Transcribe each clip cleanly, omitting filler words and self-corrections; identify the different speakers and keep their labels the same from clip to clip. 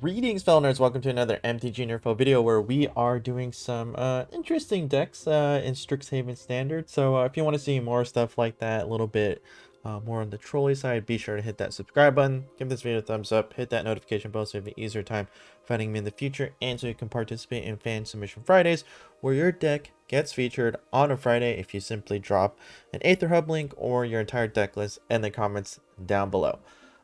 Speaker 1: Greetings, fellow nerds. Welcome to another MTG NerdPhil video where we are doing some interesting decks in Strixhaven Standard. So if you want to see more stuff like that, a little bit more on the trolley side, be sure to hit that subscribe button, give this video a thumbs up, hit that notification bell so you have an easier time finding me in the future, and so you can participate in Fan Submission Fridays, where your deck gets featured on a Friday if you simply drop an Aether Hub link or your entire deck list in the comments down below.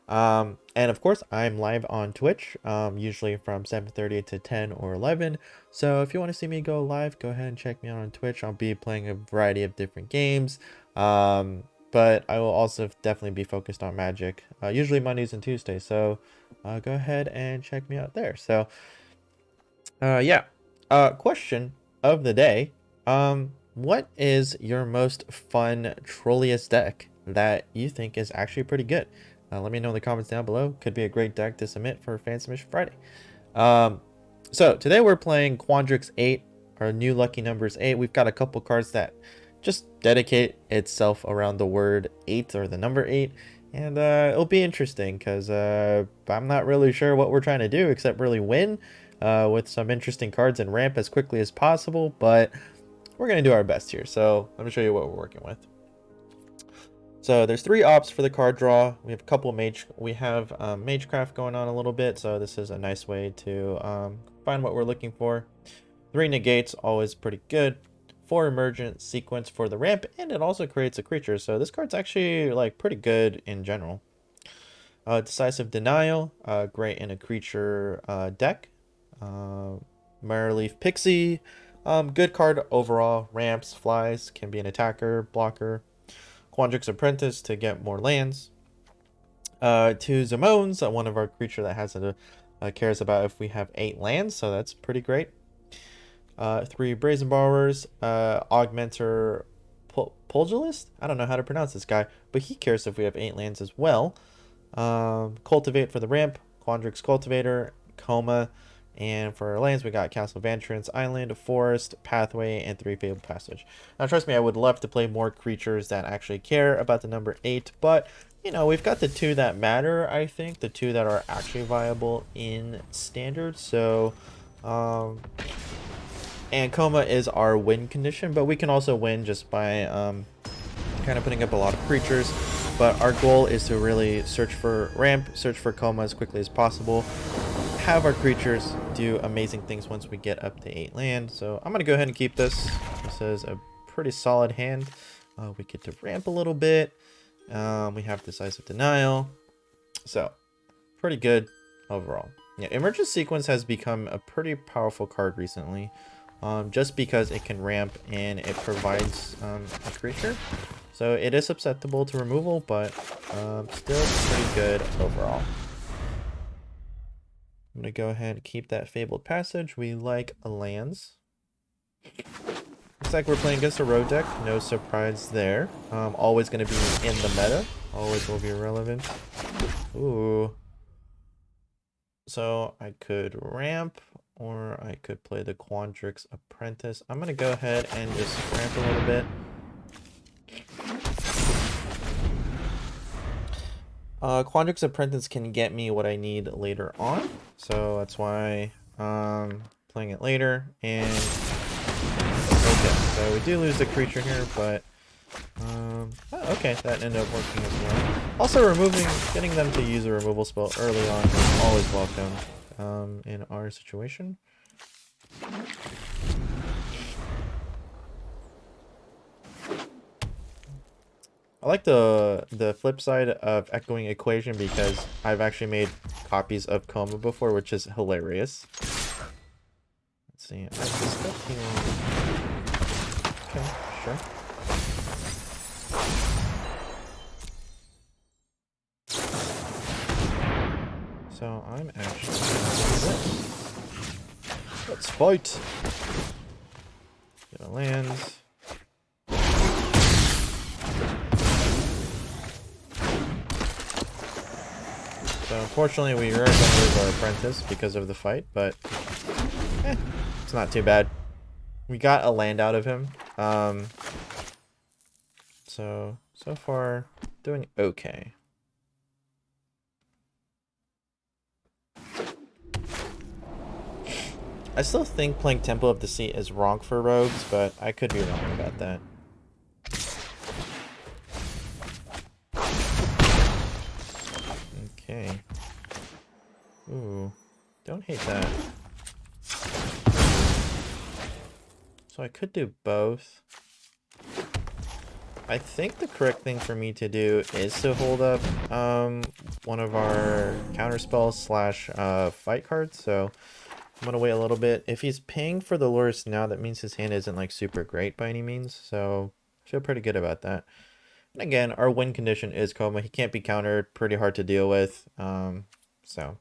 Speaker 1: And of course I'm live on Twitch, usually from 7:30 to 10 or 11. So if you want to see me go live, go ahead and check me out on Twitch. I'll be playing a variety of different games. But I will also definitely be focused on Magic, usually Mondays and Tuesdays. So, go ahead and check me out there. So, yeah. Question of the day. What is your most fun trolliest deck that you think is actually pretty good? Let me know in the comments down below. Could be a great deck to submit for Fan Submission Friday. So today we're playing Quandrix 8, our new lucky numbers 8. We've got a couple cards that just dedicate itself around the word 8 or the number 8. And it'll be interesting because I'm not really sure what we're trying to do except really win with some interesting cards and ramp as quickly as possible. But we're going to do our best here. So let me show you what we're working with. So there's 3 ops for the card draw. We have a couple of Magecraft going on a little bit, so this is a nice way to find what we're looking for. 3 negates, always pretty good. 4 emergent sequence for the ramp, and it also creates a creature, so this card's actually like pretty good in general. Decisive Denial, great in a creature deck. Mirrorleaf Pixie, good card overall. Ramps, flies, can be an attacker, blocker. Quandrix Apprentice to get more lands. 2 Zamones, one of our creature that has cares about if we have 8 lands, so that's pretty great. 3 Brazen Borrowers, Augmenter Pugilist? I don't know how to pronounce this guy, but he cares if we have 8 lands as well. Cultivate for the ramp, Quandrix Cultivator, Coma, and for our lands, we got Castle Vantrance, Island, Forest, Pathway, and 3 Fabled Passage. Now, trust me, I would love to play more creatures that actually care about the number 8, but, you know, we've got the 2 that matter, I think. The 2 that are actually viable in Standard, so, and Coma is our win condition, but we can also win just by, kind of putting up a lot of creatures. But our goal is to really search for ramp, search for Coma as quickly as possible, have our creatures do amazing things once we get up to 8 land. So I'm going to go ahead and keep this. This is a pretty solid hand. We get to ramp a little bit. We have Decisive Denial. So pretty good overall. Yeah, Emergent Sequence has become a pretty powerful card recently. Just because it can ramp and it provides a creature. So it is susceptible to removal, but still pretty good overall. I'm going to go ahead and keep that Fabled Passage. We like lands. Looks like we're playing against a road deck. No surprise there. Always going to be in the meta. Always will be relevant. Ooh. So I could ramp, or I could play the Quandrix Apprentice. I'm going to go ahead and just ramp a little bit. Quandrix Apprentice can get me what I need later on, so that's why playing it later. And okay, so we do lose the creature here, but okay, that ended up working as well. Also, getting them to use a removal spell early on is always welcome in our situation. I like the flip side of Echoing Equation because I've actually made copies of Coma before, which is hilarious. Let's see. Okay, sure. So I'm actually gonna do this. Let's fight. Get a land. So unfortunately we are going to lose our apprentice because of the fight, but it's not too bad. We got a land out of him. So far doing okay. I still think playing Temple of Deceit is wrong for rogues, but I could be wrong about that. Okay. Ooh, don't hate that. So I could do both. I think the correct thing for me to do is to hold up one of our counterspells slash fight cards. So I'm gonna wait a little bit. If he's paying for the lures now, that means his hand isn't like super great by any means. So I feel pretty good about that. And again, our win condition is Coma. He can't be countered. Pretty hard to deal with. So.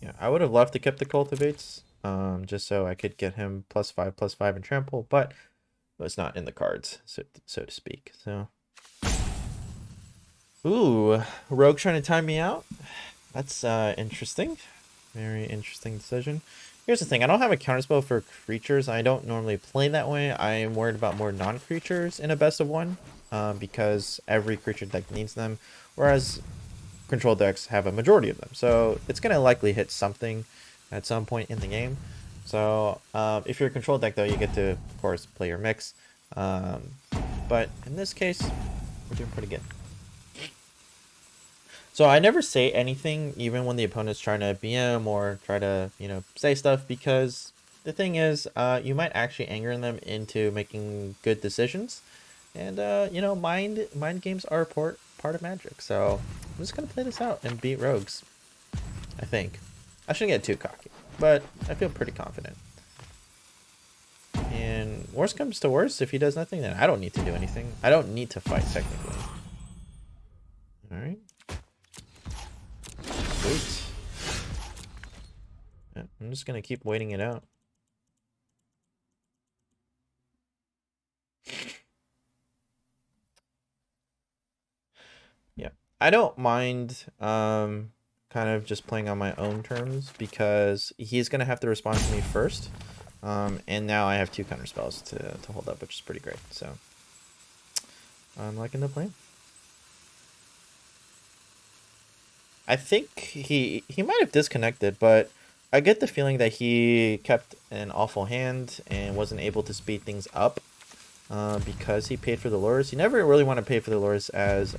Speaker 1: Yeah, I would have loved to keep the cultivates, just so I could get him +5/+5 in trample, but it's not in the cards, so to speak. So, ooh, rogue trying to time me out. That's interesting. Very interesting decision. Here's the thing: I don't have a counterspell for creatures. I don't normally play that way. I am worried about more non-creatures in a best of one, because every creature deck needs them, whereas control decks have a majority of them. So it's going to likely hit something at some point in the game. So if you're a control deck, though, you get to, of course, play your mix. But in this case, we're doing pretty good. So I never say anything, even when the opponent's trying to BM or try to, say stuff, because the thing is, you might actually anger them into making good decisions. And, mind games are part of Magic. So I'm just going to play this out and beat rogues, I think. I shouldn't get too cocky, but I feel pretty confident. And worst comes to worst, if he does nothing, then I don't need to do anything. I don't need to fight, technically. Alright. Sweet. Yeah, I'm just going to keep waiting it out. Yeah, I don't mind kind of just playing on my own terms, because he's going to have to respond to me first. And now I have 2 counter spells to hold up, which is pretty great. So I'm liking the plan. I think he might have disconnected, but I get the feeling that he kept an awful hand and wasn't able to speed things up because he paid for the lures. You never really want to pay for the lures as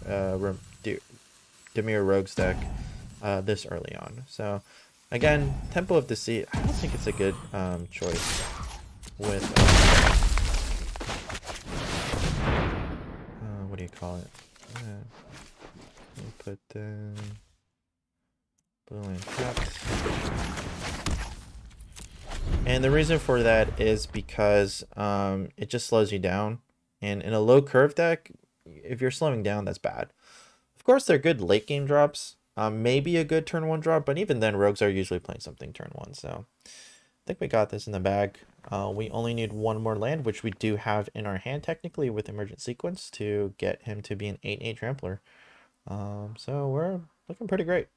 Speaker 1: Dimir Rogue's deck this early on. So again, Temple of Deceit, I don't think it's a good choice with what do you call it? Let me put blue and tapped. And the reason for that is because it just slows you down. And in a low curve deck, if you're slowing down, that's bad. Of course, they're good late game drops. Maybe a good turn 1 drop, but even then, rogues are usually playing something turn 1. So I think we got this in the bag. We only need 1 more land, which we do have in our hand technically with Emergent Sequence to get him to be an 8/8 trampler. So we're looking pretty great.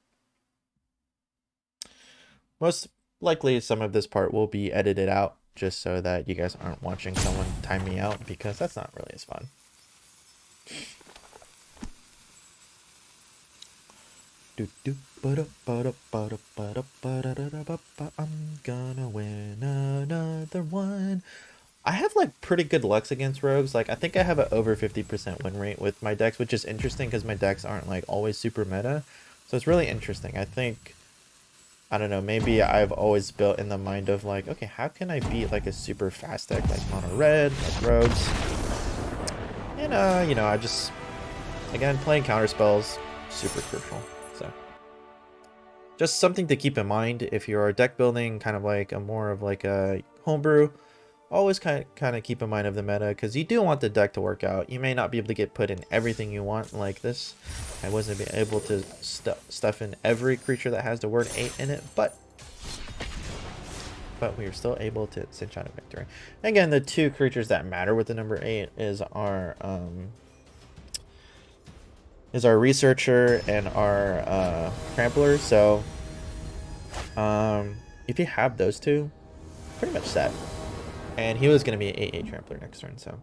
Speaker 1: Most likely some of this part will be edited out just so that you guys aren't watching someone time me out, because that's not really as fun. I'm gonna win another one. I have like pretty good lucks against rogues. Like I think I have an over 50% win rate with my decks, which is interesting because my decks aren't like always super meta. So it's really interesting. I think, I don't know, maybe I've always built in the mind of like, okay, how can I beat like a super fast deck like mono red, like rogues? And I just, again, playing counter spells, super crucial. So just something to keep in mind if you're deck building, kind of like a more of like a homebrew. Always kind of keep in mind of the meta, because you do want the deck to work out. You may not be able to get put in everything you want like this. I wasn't able to stuff in every creature that has the word 8 in it, but we are still able to cinch out a victory. Again, the 2 creatures that matter with the number 8 is our researcher and our trampler. So if you have those 2, pretty much set. And he was going to be an 8/8 trampler next turn. So,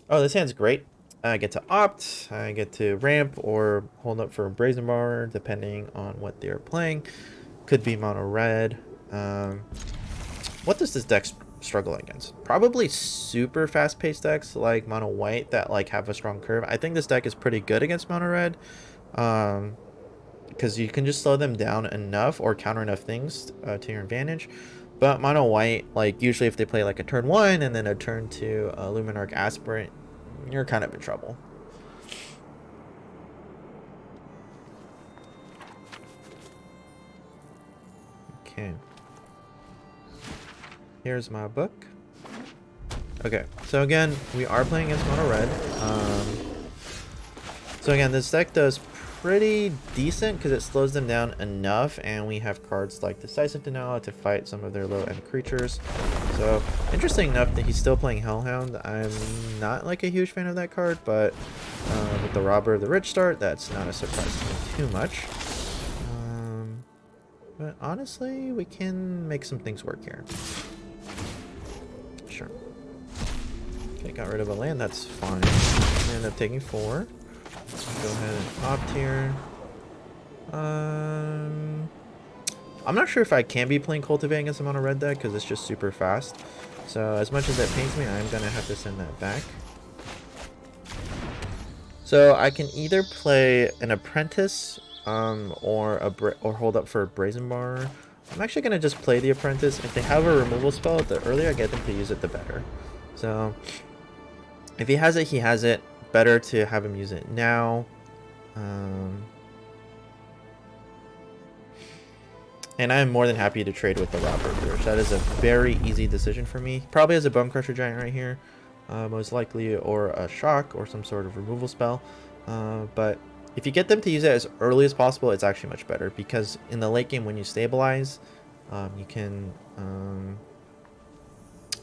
Speaker 1: oh, this hand's great. I get to opt, I get to ramp or hold up for a Brazen Bar, depending on what they're playing. Could be mono red. What does this deck struggle against? Probably super fast-paced decks like mono white that like have a strong curve. I think this deck is pretty good against mono red, because you can just slow them down enough or counter enough things to your advantage. But mono white, like usually if they play like a turn 1 and then a turn 2 Luminarch Aspirant, you're kind of in trouble. Okay. Here's my book. Okay, so again, we are playing against mono red. So again, this deck does pretty decent because it slows them down enough, and we have cards like Decisive Denial to fight some of their low-end creatures. So interesting enough that he's still playing Hellhound. I'm not like a huge fan of that card, but with the Robber of the Rich start, that's not a surprise to me too much. But honestly, we can make some things work here. Sure. Okay, got rid of a land, that's fine. We end up taking 4. Go ahead and opt here. I'm not sure if I can be playing Cultivating against him on a red deck because it's just super fast. So as much as it pains me, I'm gonna have to send that back. So I can either play an Apprentice or hold up for a Brazen Bar. I'm actually gonna just play the Apprentice. If they have a removal spell, the earlier I get them to use it, the better. So if he has it, he has it. Better to have him use it now. And I'm more than happy to trade with the Robber of the Rich. That is a very easy decision for me. Probably has a Bone Crusher Giant right here, most likely, or a Shock or some sort of removal spell. But if you get them to use it as early as possible, it's actually much better, because in the late game when you stabilize, you can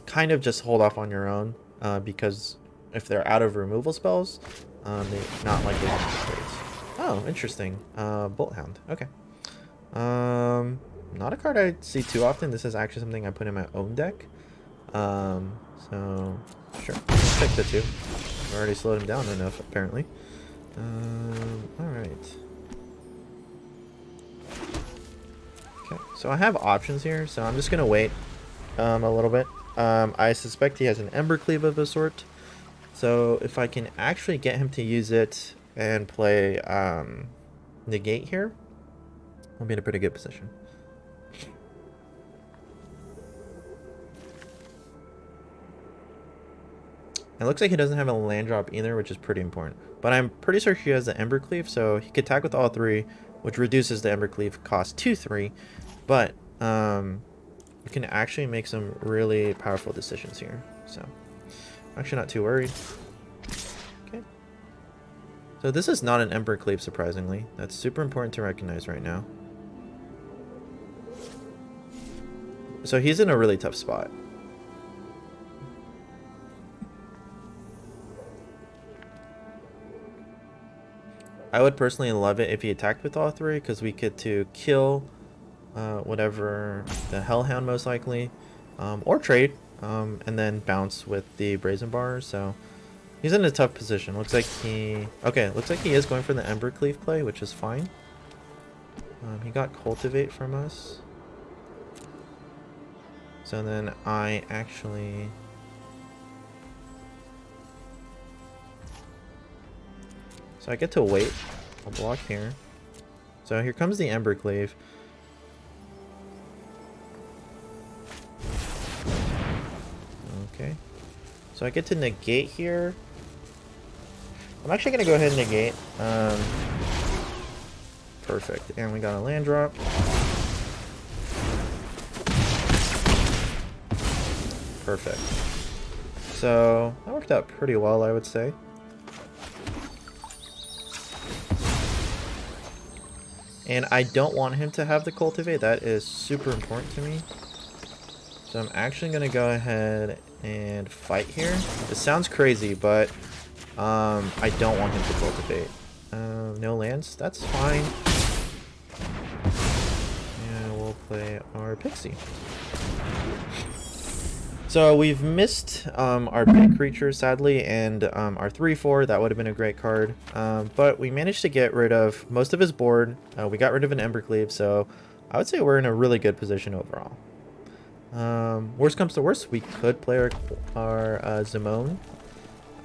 Speaker 1: kind of just hold off on your own, because if they're out of removal spells, they're not likely to make trades. Oh, interesting. Bolt Hound. Okay. Not a card I see too often. This is actually something I put in my own deck. So sure, let's take the 2. I've already slowed him down enough, apparently. All right. Okay, so I have options here, so I'm just gonna wait a little bit. I suspect he has an Embercleave of a sort. So if I can actually get him to use it and play Negate here, I'll be in a pretty good position. It looks like he doesn't have a land drop either, which is pretty important. But I'm pretty sure he has the Embercleave, so he could attack with all 3, which reduces the Embercleave cost to 3. But you can actually make some really powerful decisions here. So I'm actually not too worried. Okay. So this is not an Embercleave, surprisingly. That's super important to recognize right now. So he's in a really tough spot. I would personally love it if he attacked with all 3, because we get to kill whatever the Hellhound most likely, or trade, and then bounce with the Brazen Bar. So he's in a tough position. Looks like he is going for the Embercleave play, which is fine. He got Cultivate from us. So then I actually... So I get to wait. I'll block here. So here comes the Embercleave. Okay. So I get to negate here. I'm actually going to go ahead and negate. Perfect. And we got a land drop. Perfect. So that worked out pretty well, I would say. And I don't want him to have the Cultivate. That is super important to me. So I'm actually going to go ahead and fight here. This sounds crazy, but I don't want him to Cultivate. No lands. That's fine. And we'll play our Pixie. So we've missed our big creature, sadly, and our 3/4. That would have been a great card. But we managed to get rid of most of his board. We got rid of an Embercleave, so I would say we're in a really good position overall. Worst comes to worst, we could play our Zimone.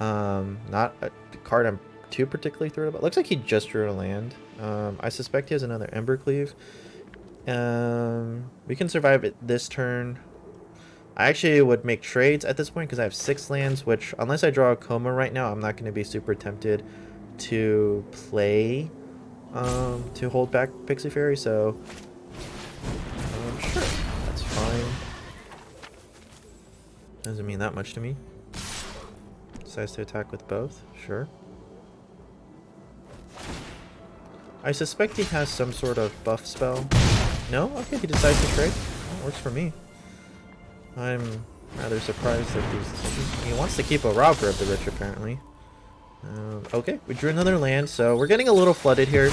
Speaker 1: Not a card I'm too particularly thrilled about. Looks like he just drew a land. I suspect he has another Embercleave. We can survive it this turn. I actually would make trades at this point because I have 6 lands, which unless I draw a Coma right now, I'm not going to be super tempted to play to hold back Pixie Fairy, so sure, that's fine. Doesn't mean that much to me. Decides to attack with both, sure. I suspect he has some sort of buff spell. No? Okay, he decides to trade. That works for me. I'm rather surprised at these decisions. He wants to keep a Robber of the Rich, apparently. Okay, we drew another land, so we're getting a little flooded here,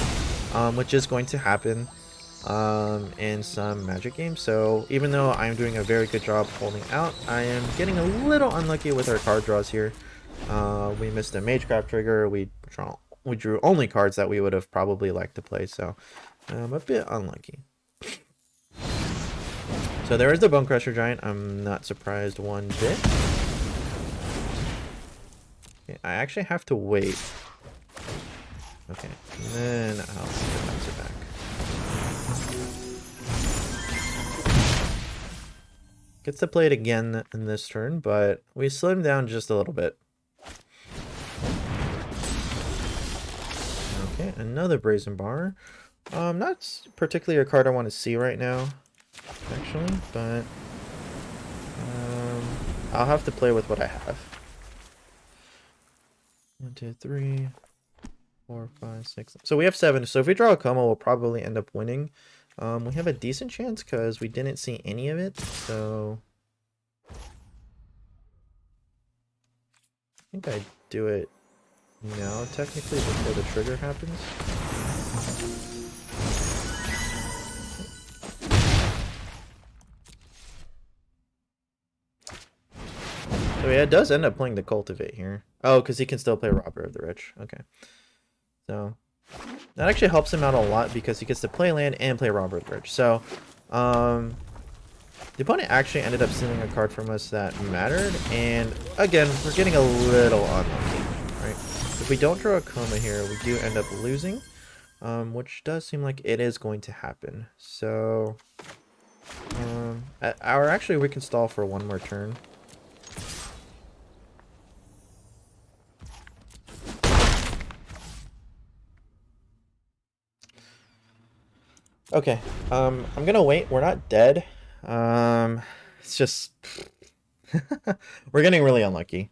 Speaker 1: which is going to happen in some Magic games. So even though I'm doing a very good job holding out, I am getting a little unlucky with our card draws here. We missed a Magecraft trigger. We drew only cards that we would have probably liked to play, so I'm a bit unlucky. So there is the Bone Crusher Giant. I'm not surprised one bit. Okay, I actually have to wait. Okay, and then I'll bounce it back. Gets to play it again in this turn, but we slow him down just a little bit. Okay, another Brazen Bar. Not particularly a card I want to see right now, actually, but I'll have to play with what I have. 1, 2, 3, 4, 5, 6. So we have 7. So if we draw a Coma, we'll probably end up winning. We have a decent chance because we didn't see any of it. So I think I do it now, technically, before the trigger happens. So yeah, it does end up playing the Cultivate here. Oh, because he can still play Robber of the Rich. Okay. So that actually helps him out a lot because he gets to play land and play Robber of the Rich. So the opponent actually ended up stealing a card from us that mattered. And again, we're getting a little unlucky, right? If we don't draw a Coma here, we do end up losing, which does seem like it is going to happen. So actually, we can stall for one more turn. Okay, I'm gonna wait. We're not dead. It's just we're getting really unlucky,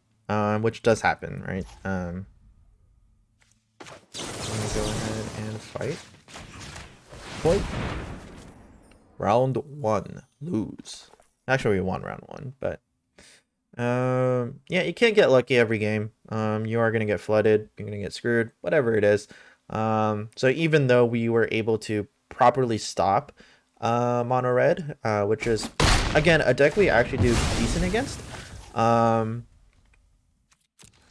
Speaker 1: which does happen, right? I'm gonna go ahead and fight. Point. Round 1, lose. Actually, we won round 1, but yeah, you can't get lucky every game. You are gonna get flooded. You're gonna get screwed. Whatever it is. So even though we were able to properly stop mono red, which is again a deck we actually do decent against,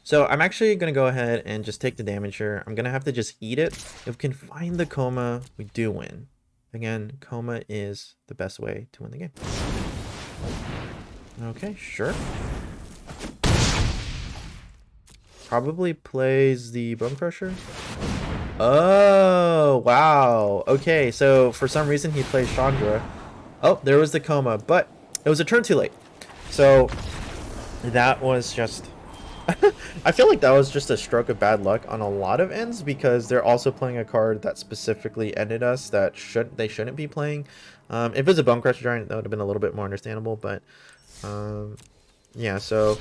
Speaker 1: so I'm actually gonna go ahead and just take the damage here. I'm gonna have to just eat it. If we can find the Coma, we do win. Again, Coma is the best way to win the game. Okay, sure. Probably plays the Bone Crusher. Oh, wow. Okay, so for some reason he plays Chandra. Oh, there was the Coma, but it was a turn too late. So that was just... I feel like that was just a stroke of bad luck on a lot of ends because they're also playing a card that specifically ended us that they shouldn't be playing. If it was a Bone Crusher Giant, that would have been a little bit more understandable, but yeah, so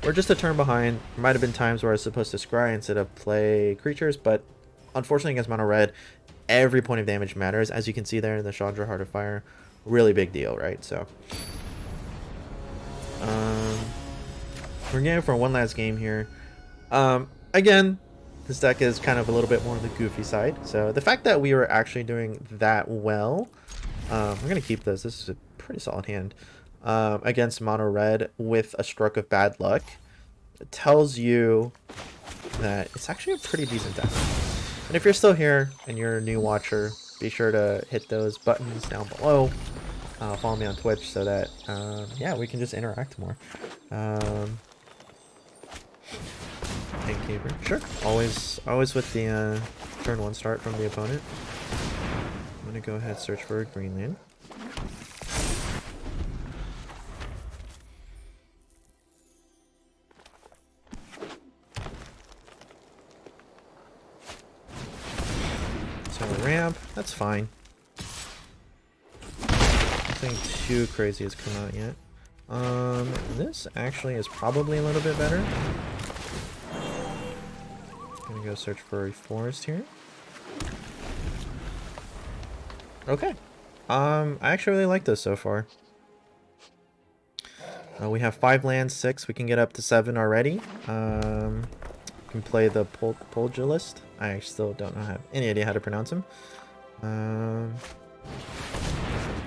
Speaker 1: we're just a turn behind. There might have been times where I was supposed to scry instead of play creatures, but unfortunately against mono red, every point of damage matters. As you can see there in the Chandra Heart of Fire, really big deal, right? So we're going for one last game here. Again, this deck is kind of a little bit more on the goofy side. So the fact that we were actually doing that well, we're going to keep this. This is a pretty solid hand. against mono red with a stroke of bad luck, it tells you that it's actually a pretty decent deck. And if you're still here and you're a new watcher, be sure to hit those buttons down below. Follow me on Twitch so that, yeah, we can just interact more. Gatekeeper. Sure. Always with the turn 1 start from the opponent. I'm gonna go ahead and search for a green land. So ramp, that's fine. Nothing too crazy has come out yet. This actually is probably a little bit better. I'm gonna go search for a forest here. Okay. I actually really like this so far. We have 5 lands, 6. We can get up to 7 already. Can play the Pugilist. I still don't have any idea how to pronounce him.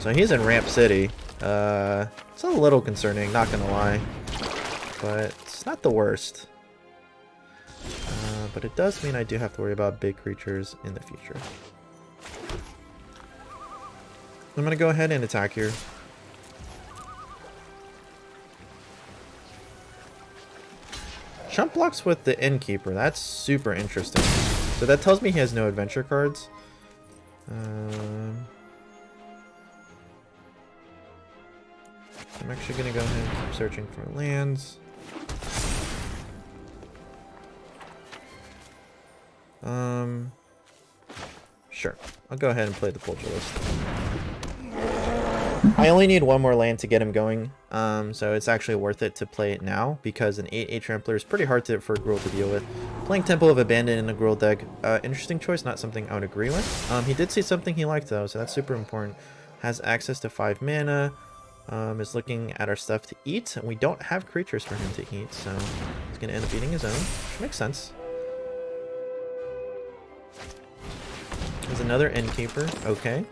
Speaker 1: So he's in Ramp City. It's a little concerning, not gonna lie. But it's not the worst. But it does mean I do have to worry about big creatures in the future. I'm gonna go ahead and attack here. Chump blocks with the Innkeeper. That's super interesting. So that tells me he has no adventure cards. I'm actually gonna go ahead and keep searching for lands. Sure. I'll go ahead and play the Pugilist. I only need 1 more land to get him going, so it's actually worth it to play it now, because an 8/8 Trampler is pretty hard for Gruul to deal with. Playing Temple of Abandon in a Gruul deck, interesting choice, not something I would agree with. He did see something he liked though, so that's super important. Has access to 5 mana, is looking at our stuff to eat, and we don't have creatures for him to eat, so he's going to end up eating his own, which makes sense. There's another Innkeeper, okay.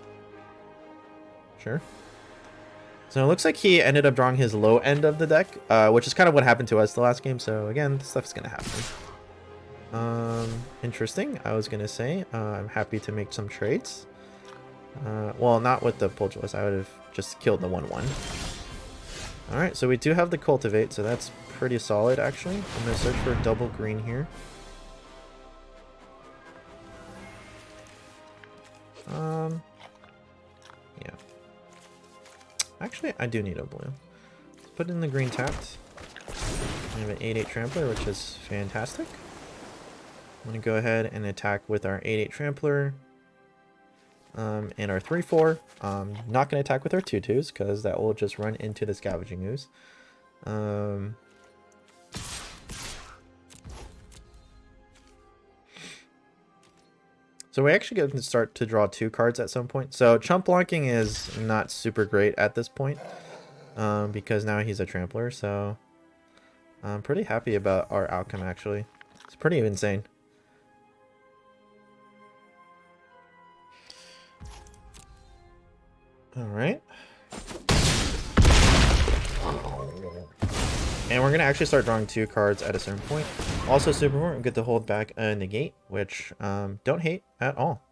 Speaker 1: Sure. So it looks like he ended up drawing his low end of the deck, which is kind of what happened to us the last game. So again, this stuff's gonna happen. Interesting. I was gonna say I'm happy to make some trades. Well, not with the Pugilist. I would have just killed the 1/1. All right, so we do have the Cultivate, so that's pretty solid actually. I'm gonna search for a double green here. Yeah. Actually, I do need a blue. Let's put in the green tapped. We have an 8/8 Trampler, which is fantastic. I'm going to go ahead and attack with our 8/8 Trampler and our 3/4. Not going to attack with our 2/2s because that will just run into the Scavenging Ooze. So we actually get to start to draw 2 cards at some point. So chump blocking is not super great at this point because now he's a Trampler. So I'm pretty happy about our outcome actually. It's pretty insane. All right. And we're going to actually start drawing 2 cards at a certain point. Also super important, we get to hold back a negate, which don't hate at all.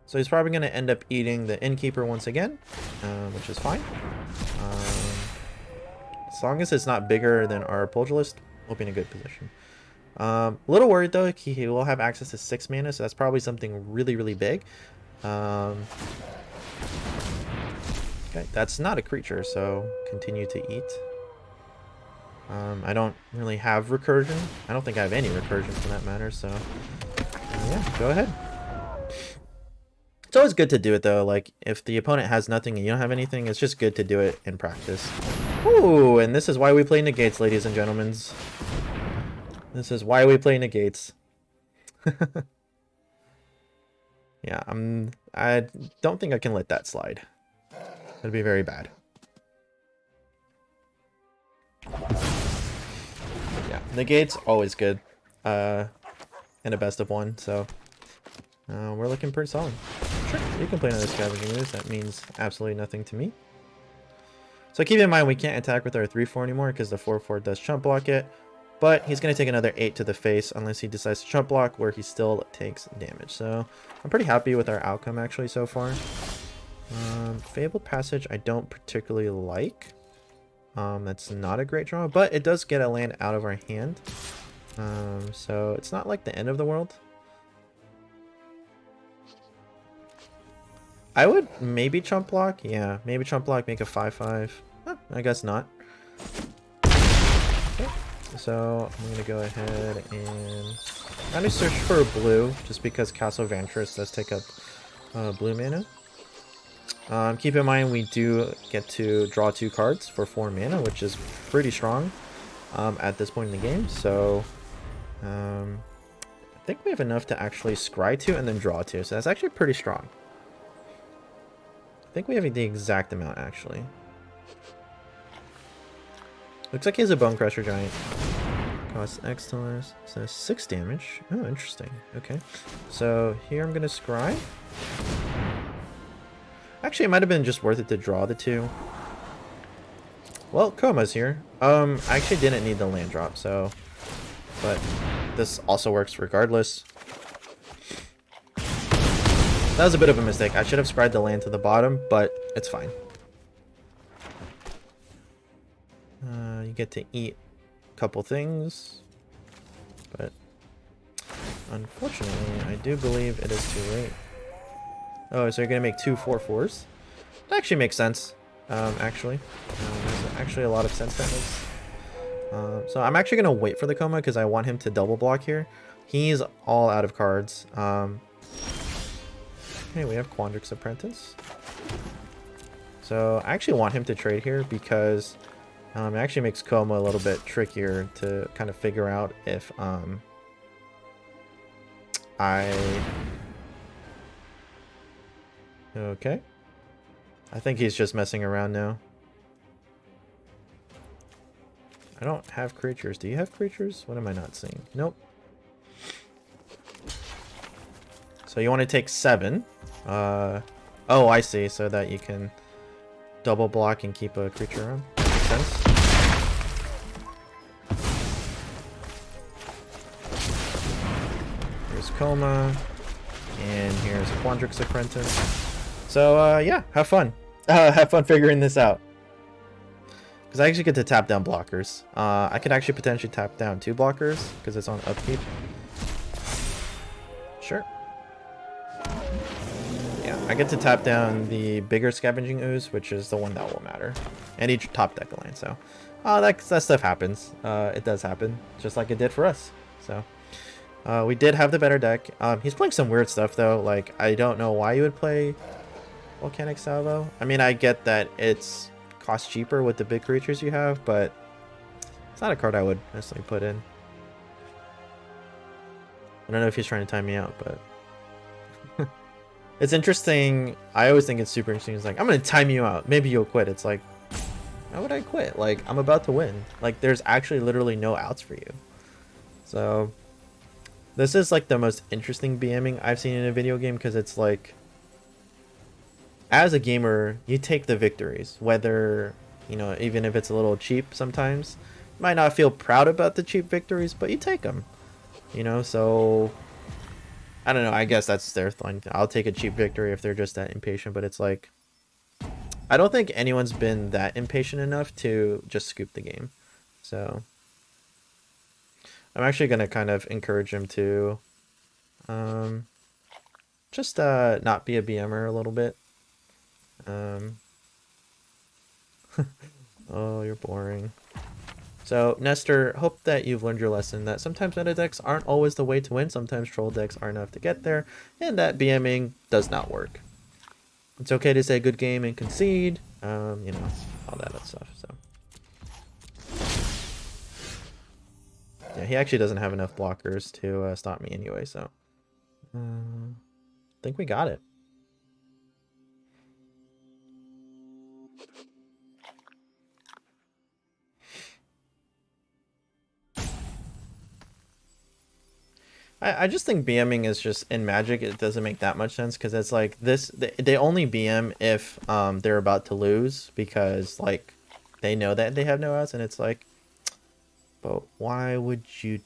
Speaker 1: So he's probably going to end up eating the Innkeeper once again, which is fine. As long as it's not bigger than our Pugilist, we'll be in a good position. A little worried though, he will have access to 6 mana, so that's probably something really, really big. Okay, that's not a creature, so continue to eat. I don't really have recursion. I don't think I have any recursion for that matter, so yeah, go ahead. It's always good to do it though, like if the opponent has nothing and you don't have anything, it's just good to do it in practice. Ooh, and this is why we play negates, ladies and gentlemen. This is why we play negates. Yeah, I don't think I can let that slide. That'd be very bad. Yeah, negate's always good. In a best of 1, so We're looking pretty solid. Sure, you can play another Scavenging Ooze. That means absolutely nothing to me. So keep in mind we can't attack with our 3-4 anymore because the 4-4 does chump block it. But he's going to take another 8 to the face unless he decides to chump block, where he still takes damage. So I'm pretty happy with our outcome actually so far. Fabled Passage I don't particularly like. That's not a great draw, but it does get a land out of our hand. So it's not like the end of the world. I would maybe chump block. Yeah, maybe chump block, make a 5-5. I guess not. Okay. So I'm going to go ahead and I'm going to search for a blue, just because Castle Vantress does take up blue mana. Keep in mind we do get to draw 2 cards for 4 mana, which is pretty strong at this point in the game. So I think we have enough to actually scry 2 and then draw 2. So that's actually pretty strong. I think we have the exact amount actually. Looks like he has a Bone Crusher Giant. Costs X dollars. So 6 damage. Oh, interesting. Okay. So here I'm going to scry. Actually, it might have been just worth it to draw the 2. Well, Koma's here. I actually didn't need the land drop, so... But this also works regardless. That was a bit of a mistake. I should have scried the land to the bottom, but it's fine. You get to eat a couple things. But unfortunately, I do believe it is too late. Oh, so you're going to make 2 4/4s? That actually makes sense, actually. There's actually a lot of sense that makes. So I'm actually going to wait for the Coma because I want him to double block here. He's all out of cards. Okay, we have Quandrix Apprentice. So I actually want him to trade here because it actually makes Coma a little bit trickier to kind of figure out if Okay. I think he's just messing around now. I don't have creatures. Do you have creatures? What am I not seeing? Nope. So you want to take 7. Oh, I see. So that you can double block and keep a creature around. Makes sense. Here's Coma. And here's Quandrix Apprentice. So, yeah, have fun. Have fun figuring this out. Because I actually get to tap down blockers. I could actually potentially tap down 2 blockers because it's on upkeep. Sure. Yeah, I get to tap down the bigger Scavenging Ooze, which is the one that will matter. And each top deck line, so... that stuff happens. It does happen, just like it did for us. So... we did have the better deck. He's playing some weird stuff, though. Like, I don't know why you would play Volcanic Salvo. I mean, I get that it's cost cheaper with the big creatures you have, but it's not a card I would necessarily put in. I don't know if he's trying to time me out, but... It's interesting. I always think it's super interesting. It's like, I'm going to time you out. Maybe you'll quit. It's like, why would I quit? Like, I'm about to win. Like, there's actually literally no outs for you. So... This is like the most interesting BMing I've seen in a video game because it's like, as a gamer, you take the victories, whether, you know, even if it's a little cheap sometimes. You might not feel proud about the cheap victories, but you take them, you know, so I don't know. I guess that's their thing. I'll take a cheap victory if they're just that impatient, but it's like, I don't think anyone's been that impatient enough to just scoop the game. So I'm actually going to kind of encourage him to just not be a BMer a little bit. Oh, you're boring. So, Nestor, hope that you've learned your lesson that sometimes meta decks aren't always the way to win. Sometimes troll decks are enough to get there, and that BMing does not work. It's okay to say good game and concede, you know, all that stuff, so. Yeah, he actually doesn't have enough blockers to stop me anyway, so. I think we got it. I just think BMing is just in Magic. It doesn't make that much sense because it's like this. They only BM if they're about to lose because like they know that they have no outs, and it's like, but why would you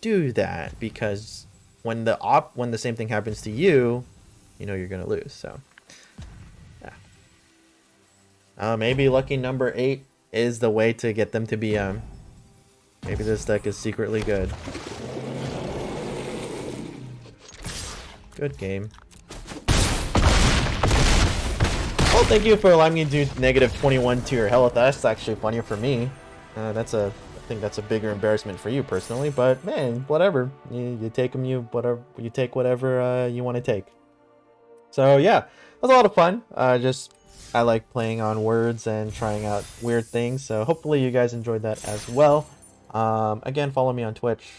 Speaker 1: do that? Because when the same thing happens to you, you know you're gonna lose. So yeah, maybe lucky number 8 is the way to get them to BM. Maybe this deck is secretly good. Good game. Well, thank you for allowing me to do -21 to your health. That's actually funnier for me. I think that's a bigger embarrassment for you personally. But man, whatever. You take them. You take whatever you want to take. So yeah, it was a lot of fun. I like playing on words and trying out weird things. So hopefully you guys enjoyed that as well. Again, follow me on Twitch.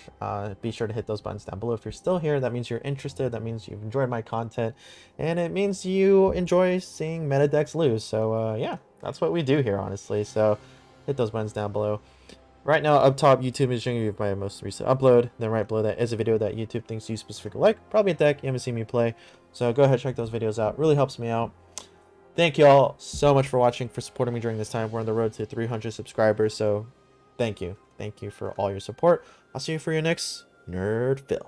Speaker 1: Be sure to hit those buttons down below if you're still here. That means you're interested. That means you've enjoyed my content, and it means you enjoy seeing meta decks lose. So yeah, that's what we do here, honestly. So hit those buttons down below. Right now, up top, YouTube is showing you my most recent upload. Then right below that is a video that YouTube thinks you specifically like. Probably a deck you haven't seen me play. So go ahead, check those videos out. Really helps me out. Thank you all so much for watching, for supporting me during this time. We're on the road to 300 subscribers, so thank you. Thank you for all your support. I'll see you for your next NerdPhil.